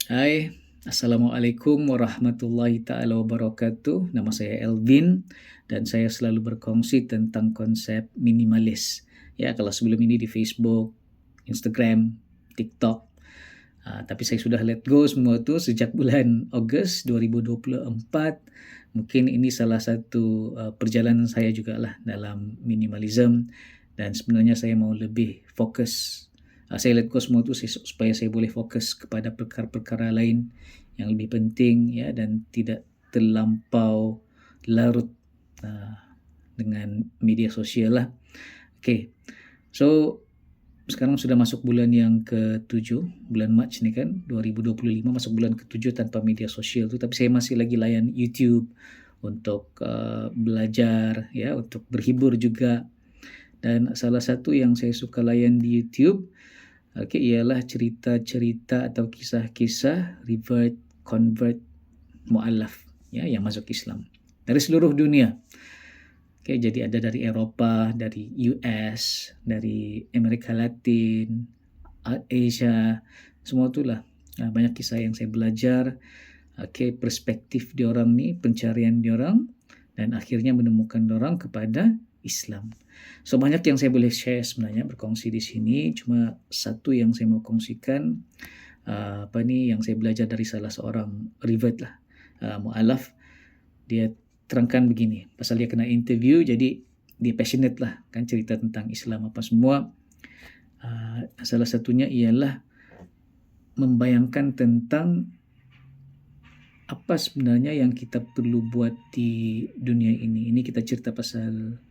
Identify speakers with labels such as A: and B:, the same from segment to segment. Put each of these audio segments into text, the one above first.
A: Hai, Assalamualaikum warahmatullahi taala wabarakatuh. Nama saya Elvin dan saya selalu berkongsi tentang konsep minimalis. Ya, kalau sebelum ini di Facebook, Instagram, TikTok, tapi saya sudah let go semua tu sejak bulan Ogos 2024. Mungkin ini salah satu perjalanan saya jugalah dalam minimalism dan sebenarnya saya mau lebih fokus. Saya let go semua tu supaya saya boleh fokus kepada perkara-perkara lain yang lebih penting ya dan tidak terlampau larut dengan media sosial lah. Okay, so sekarang sudah masuk bulan yang ke-7, bulan Mac ni kan, 2025 masuk bulan ke-7 tanpa media sosial tu, tapi saya masih lagi layan YouTube untuk belajar ya, untuk berhibur juga. Dan salah satu yang saya suka layan di YouTube ialah cerita-cerita atau kisah-kisah revert, convert, mu'alaf ya, yang masuk Islam dari seluruh dunia. Jadi ada dari Eropah, dari US, dari Amerika Latin, Asia, semua itulah. Banyak kisah yang saya belajar, perspektif diorang ni, pencarian diorang, dan akhirnya menemukan diorang kepada Islam. So banyak yang saya boleh share sebenarnya, berkongsi di sini. Cuma satu yang saya mau kongsikan, yang saya belajar dari salah seorang revert lah, mu'alaf. Dia terangkan begini, pasal dia kena interview, jadi dia passionate lah kan, cerita tentang Islam apa semua. Salah satunya ialah membayangkan tentang apa sebenarnya yang kita perlu buat di dunia ini. Ini kita cerita pasal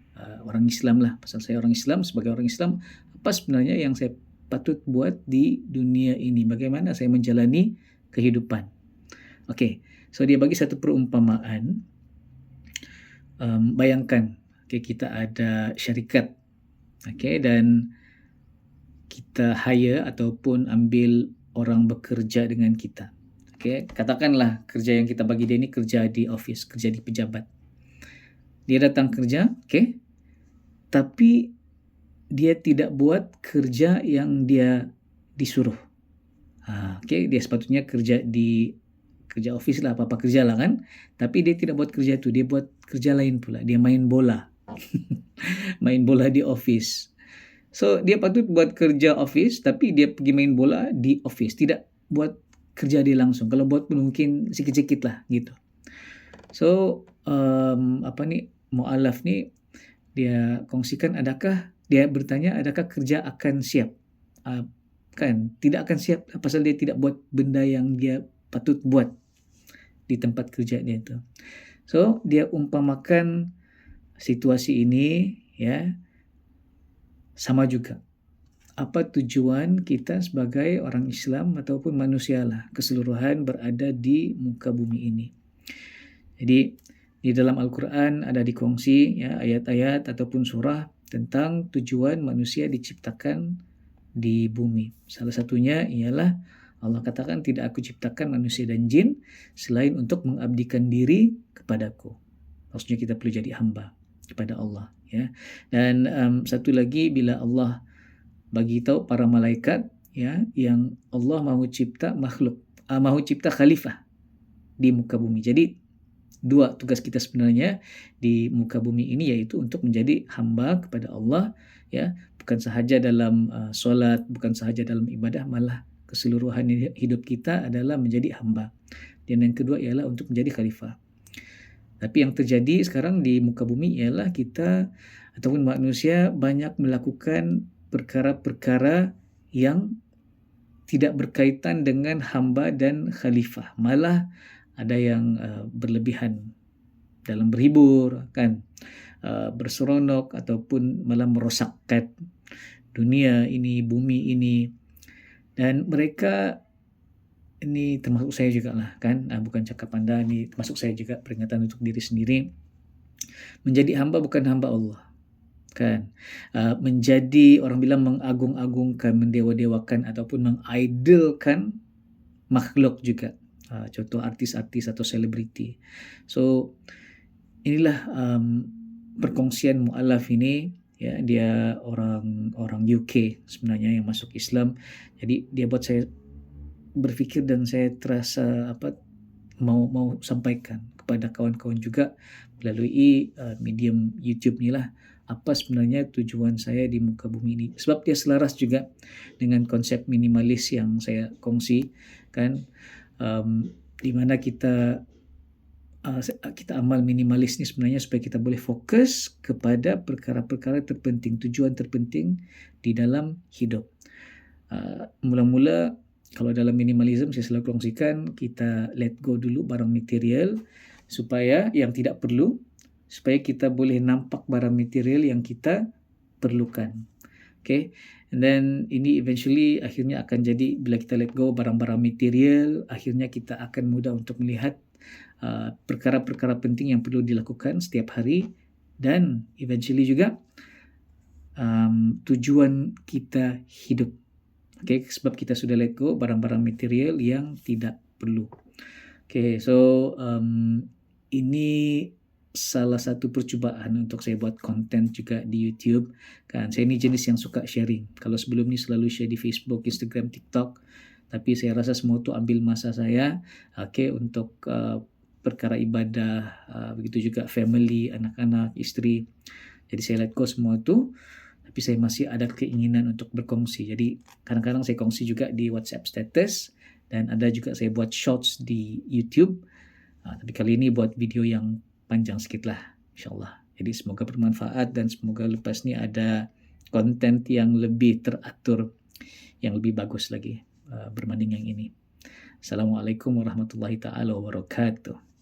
A: orang Islam lah, pasal saya orang Islam. Sebagai orang Islam, apa sebenarnya yang saya patut buat di dunia ini, bagaimana saya menjalani kehidupan. Okay, so dia bagi satu perumpamaan. Bayangkan kita ada syarikat, dan kita hire ataupun ambil orang bekerja dengan kita. Katakanlah kerja yang kita bagi dia ni kerja di office, kerja di pejabat. Dia datang kerja, tapi dia tidak buat kerja yang dia disuruh. Dia sepatutnya kerja office lah, apa-apa kerja lah kan. Tapi dia tidak buat kerja tu, dia buat kerja lain pula. Dia main bola. Main bola di office. So dia patut buat kerja office, tapi dia pergi main bola di office. Tidak buat kerja dia langsung. Kalau buat pun mungkin sikit-sikit lah gitu. So mu'alaf ni dia kongsikan, dia bertanya adakah kerja akan siap. Kan tidak akan siap pasal dia tidak buat benda yang dia patut buat di tempat kerja dia tu. So dia umpamakan situasi ini ya, sama juga. Apa tujuan kita sebagai orang Islam ataupun manusia lah keseluruhan berada di muka bumi ini. Jadi di dalam Al-Quran ada dikongsi ya, ayat-ayat ataupun surah tentang tujuan manusia diciptakan di bumi. Salah satunya ialah Allah katakan, tidak aku ciptakan manusia dan jin selain untuk mengabdikan diri kepadaku. Maksudnya kita perlu jadi hamba kepada Allah ya. Dan satu lagi, bila Allah bagi tahu para malaikat ya, yang Allah mahu cipta makhluk, mahu cipta khalifah di muka bumi. Jadi dua tugas kita sebenarnya di muka bumi ini, yaitu untuk menjadi hamba kepada Allah ya, bukan sahaja dalam solat, bukan sahaja dalam ibadah, malah keseluruhan hidup kita adalah menjadi hamba. Dan yang kedua ialah untuk menjadi khalifah. Tapi yang terjadi sekarang di muka bumi ialah kita ataupun manusia banyak melakukan perkara-perkara yang tidak berkaitan dengan hamba dan khalifah. Malah ada yang berlebihan dalam berhibur kan, berseronok ataupun malah merosakkan dunia ini, bumi ini. Dan mereka ini termasuk saya juga lah kan, bukan cakap anda, ni termasuk saya juga, peringatan untuk diri sendiri. Menjadi hamba bukan hamba Allah kan, menjadi orang bilang mengagung-agungkan, mendewa-dewakan ataupun mengidolkan makhluk juga. Contoh artis-artis atau selebriti. So inilah perkongsian mu'alaf ini ya, dia orang UK sebenarnya yang masuk Islam. Jadi dia buat saya berfikir dan saya terasa mau sampaikan kepada kawan-kawan juga melalui medium YouTube ni lah, apa sebenarnya tujuan saya di muka bumi ini, sebab dia selaras juga dengan konsep minimalis yang saya kongsi kan. Di mana kita amal minimalis ni sebenarnya supaya kita boleh fokus kepada perkara-perkara terpenting, tujuan terpenting di dalam hidup. Mula-mula kalau dalam minimalism saya selalu kongsikan, kita let go dulu barang material supaya yang tidak perlu, supaya kita boleh nampak barang material yang kita perlukan. Okay, and then ini eventually akhirnya akan jadi, bila kita let go barang-barang material, akhirnya kita akan mudah untuk melihat perkara-perkara penting yang perlu dilakukan setiap hari, dan eventually juga tujuan kita hidup. Okay, sebab kita sudah let go barang-barang material yang tidak perlu. Okay, so ini salah satu percubaan untuk saya buat konten juga di YouTube kan. Saya ni jenis yang suka sharing. Kalau sebelum ni selalu share di Facebook, Instagram, TikTok, tapi saya rasa semua tu ambil masa saya untuk perkara ibadah, begitu juga family, anak-anak, isteri. Jadi saya let go semua tu, tapi saya masih ada keinginan untuk berkongsi. Jadi kadang-kadang saya kongsi juga di WhatsApp status, dan ada juga saya buat shorts di YouTube. Tapi kali ini buat video yang panjang sikit lah, insyaAllah. Jadi semoga bermanfaat, dan semoga lepas ni ada konten yang lebih teratur, yang lebih bagus lagi berbanding yang ini. Assalamualaikum warahmatullahi taala wabarakatuh.